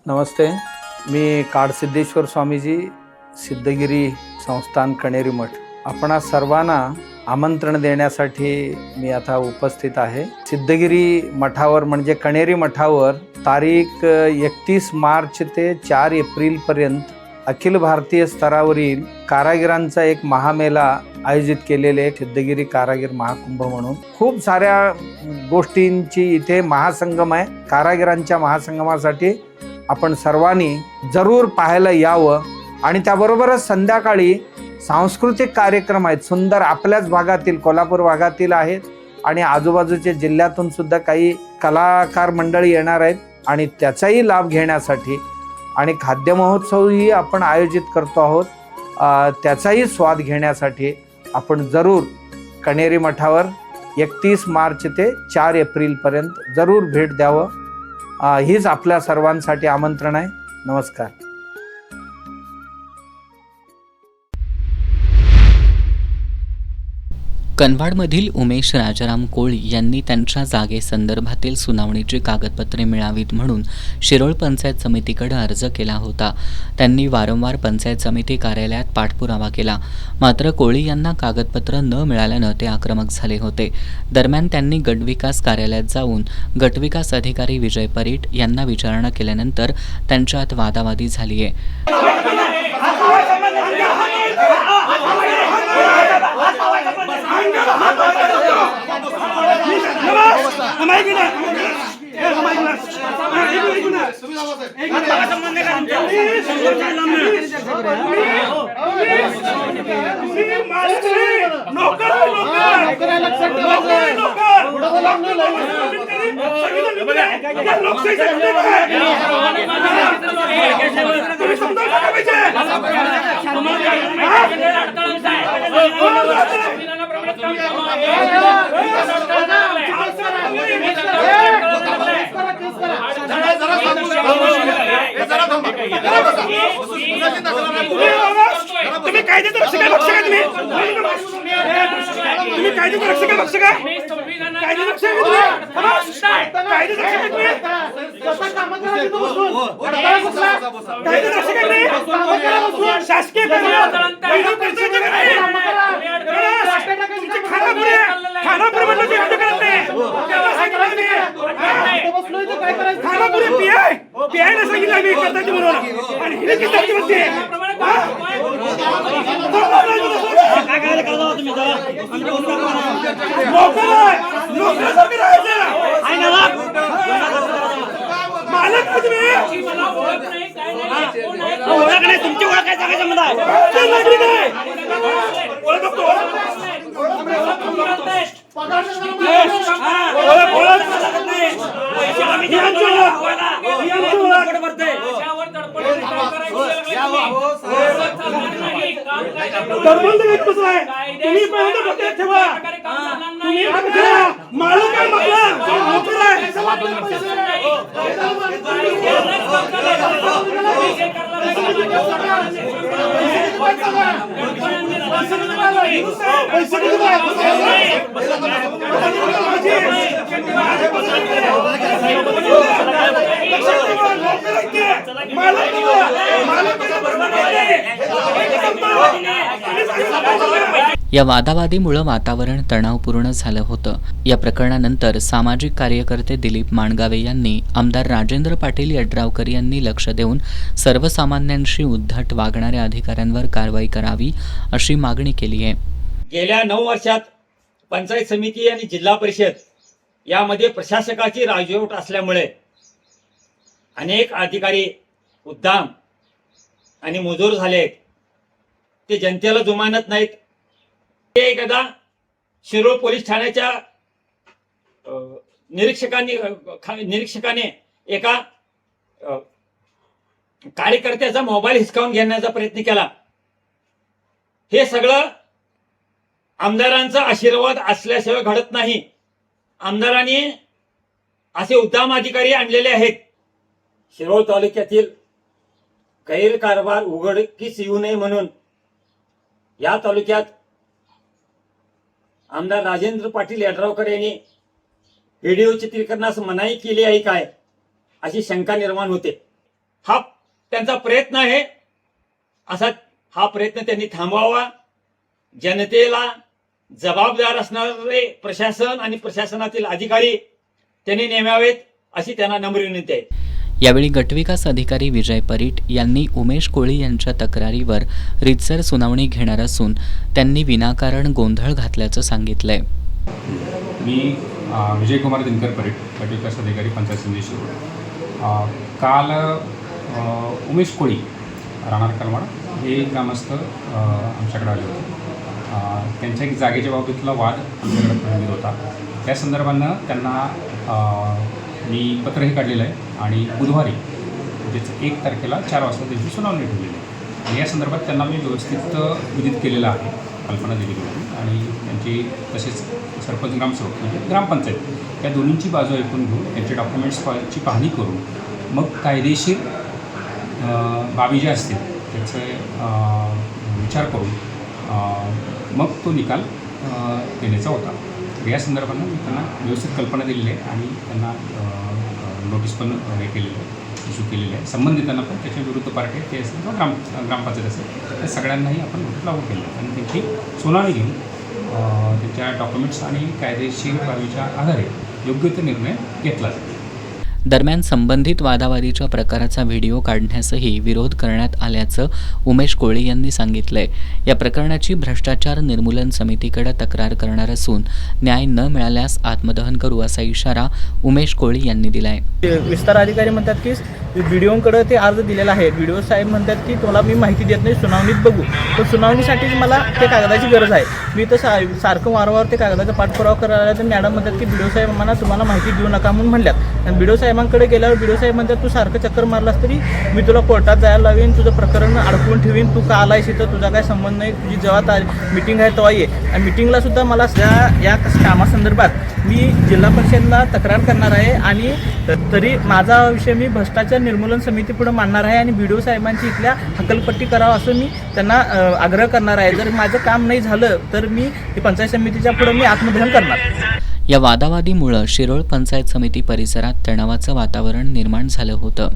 नमस्ते. मी काडसिद्धेश्वर स्वामीजी, सिद्धगिरी संस्थान कणेरी मठ. आपणा सर्वांना आमंत्रण देण्यासाठी मी आता उपस्थित आहे. सिद्धगिरी मठावर म्हणजे कणेरी मठावर तारीख 31 मार्च ते 4 एप्रिल पर्यंत अखिल भारतीय स्तरावरील कारागिरांचा एक महामेला आयोजित केलेले आहे. सिद्धगिरी कारागीर महाकुंभ म्हणून खूप साऱ्या गोष्टींची इथे महासंगम आहे. कारागिरांच्या महासंगमासाठी आपण सर्वांनी जरूर पाहायला यावं. आणि त्याबरोबरच संध्याकाळी सांस्कृतिक कार्यक्रम आहेत सुंदर, आपल्याच भागातील कोल्हापूर भागातील आहेत आणि आजूबाजूच्या जिल्ह्यातून सुद्धा काही कलाकार मंडळी येणार आहेत आणि त्याचाही लाभ घेण्यासाठी आणि खाद्य महोत्सवही आपण आयोजित करतो आहोत. त्याचाही स्वाद घेण्यासाठी आपण जरूर कणेरी मठावर 31 मार्च ते 4 एप्रिलपर्यंत जरूर भेट द्यावं. हीच आपल्या सर्वांसाठी आमंत्रण आहे. नमस्कार. कनवाडमधील उमेश राजाराम कोळी यांनी त्यांच्या जागेसंदर्भातील सुनावणीची कागदपत्रे मिळावीत म्हणून शिरोळ पंचायत समितीकडे अर्ज केला होता. त्यांनी वारंवार पंचायत समिती कार्यालयात पाठपुरावा केला, मात्र कोळी यांना कागदपत्र न मिळाल्यानं ते आक्रमक झाले होते. दरम्यान त्यांनी गटविकास कार्यालयात जाऊन गटविकास अधिकारी विजय परीट यांना विचारणा केल्यानंतर त्यांच्यात वादावादी झाली आहे. तुम्ही कायद्याचं रक्षक आहे, भक्षक आहे तुम्ही कायद्याचं रक्षक आहे, भक्षक आहे, कायद्याचं रक्षक आहे कायद्याचं रक्षक आहे तुम्ही, कायद्याचं रक्षक आहे शासकीय खानापुरी म्हणलं ते रद्द करत नाही. खानापुरी पीआय ने सांगितलं आम्ही करताची म्हणून आणि हिने किती म्हणते मालक ओळख नाही तुमची ओळख काय सांगायचं मला नागरिक आहे ओळख या वादावादीमुळे वातावरण तणावपूर्ण झालं होतं. या प्रकरणानंतर सामाजिक कार्यकर्ते दिलीप माणगावे यांनी आमदार राजेंद्र पाटील यड्रावकर यांनी लक्ष देऊन सर्वसामान्यांशी उद्धट वागणाऱ्या अधिकाऱ्यांवर कारवाई करावी अशी मागणी केली आहे. गेल्या 9 वर्षात पंचायत समिती आणि जिल्हा परिषद यामध्ये प्रशासकाची राजवट असल्यामुळे अनेक अधिकारी उद्दाम आणि मुजोर झाले आहेत. ते जनतेला जुमानत नाहीत. ते एकदा शिरोळ पोलीस ठाण्याच्या निरीक्षकाने एका कार्यकर्त्याचा मोबाईल हिसकावून घेण्याचा प्रयत्न केला. हे सगळं आमदारांचा आशीर्वाद असल्याशिवाय घडत नाही. आमदारांनी असे उद्दाम अधिकारी आणलेले आहेत. शिरोळ तालुक्यातील गैरकारभार उघडकीस येऊ नये म्हणून या तालुक्यात आमदार राजेंद्र पाटील यड्रावकर यांनी व्हिडिओ चित्रीकरणास मनाई केली आहे काय अशी शंका निर्माण होते. हा त्यांचा प्रयत्न आहे. असा हा प्रयत्न त्यांनी थांबवावा. जनतेला जबाबदार असणारे प्रशासन आणि प्रशासनातील अधिकारी त्यांनी नेमावेत अशी त्यांना नम्र विनंती आहे. यावेळी गटविकास अधिकारी विजय परीट यांनी उमेश कोळी यांच्या तक्रारीवर रीतसर सुनावणी घेणार असून त्यांनी विनाकारण गोंधळ घातल्याचं सांगितलंय. मी विजयकुमार दिनकर परीट, गटविकास अधिकारी पंचायत समिती शिरोळ. काल उमेश कोळी राहणार कलमाड हे ग्रामस्थ आमच्याकडे आले होते. त्यांच्या एक जागेच्या बाबतीतला वाद आमच्याकडे प्रलंबित होता. त्या संदर्भानं त्यांना मी पत्रही काढलेलं आहे आणि बुधवारी म्हणजेच 1 तारखेला 4 वाजता त्यांची सुनावणी ठेवलेली आहे. आणि या संदर्भात त्यांना मी व्यवस्थित विदित केलेलं आहे, कल्पना दिलेली होती. आणि त्यांची तसेच सरपंच ग्रामसेवक म्हणजे ग्रामपंचायत या दोन्हींची बाजू ऐकून घेऊन त्यांचे डॉक्युमेंट्सची पाहणी करून मग कायदेशीर बाबी ज्या असतील त्याचे विचार करून मग तो निकाल देण्याचा होता. या संदर्भानं मी त्यांना व्यवस्थित कल्पना दिलेली आहे आणि त्यांना नोटीस पण हे केलेलं आहे, इश्यू केलेली आहे. संबंधितांना पण त्याच्या विरुद्ध पार्टी ते असेल किंवा ग्रामपंचायत असेल त्या सगळ्यांनाही आपण नोटीस लागू केलं आहे आणि त्यांची सुनावणी घेऊन त्यांच्या डॉक्युमेंट्स आणि कायदेशीर बाबीच्या आधारे योग्य तो निर्णय घेतला जाईल. दरम्यान संबंधित वादावादीच्या प्रकाराचा व्हिडिओ काढण्यासही विरोध करण्यात आल्याचं उमेश कोळी यांनी सांगितलंय. या प्रकरणाची भ्रष्टाचार निर्मूलन समितीकडे तक्रार करणार असून न्याय न मिळाल्यास आत्मदहन करू असा इशारा उमेश कोळी यांनी दिलाय. विस्तार अधिकारी म्हणतात की व्हिडिओकडे ते अर्ज दिलेला आहे. व्हिडिओ साहेब म्हणतात की तुला मी माहिती देत नाही, सुनावणीत बघू. तर सुनावणीसाठीच मला ते कागदाची गरज आहे. मी तर सारखं वारंवार ते कागदाचा पाठपुरावा करायला तर मॅडम म्हणतात की व्हिडिओ साहेब मला तुम्हाला माहिती देऊ नका म्हणून म्हणल्यात. आणि व्हिडिओ साहेबांकडे गेल्यावर व्हिडिओ साहेब म्हणतात तू सारखं चक्कर मारलास तरी मी तुला कोर्टात जायला लावीन, तुझं प्रकरण अडकवून ठेवीन, तू का आलायस इथं, तुझा काय संबंध नाही, तुझी जेव्हा मीटिंग आहे तेव्हा ये. आणि मीटिंगला सुद्धा मला या कामासंदर्भात मी जिल्हा परिषदला तक्रार करणार आहे आणि तरी माझा विषय मी भ्रष्टाचार निर्मूलन समितीपुढे मांडणार आहे आणि व्हिडिओ साहेबांची इथल्या हकलपट्टी करावं असं मी त्यांना आग्रह करणार आहे. जर माझं काम नाही झालं तर मी पंचायत समितीच्या पुढे मी आत्मदहन करणार. या वादावादीमुळं शिरोळ पंचायत समिती परिसरात तणावाचं वातावरण निर्माण झालं होतं.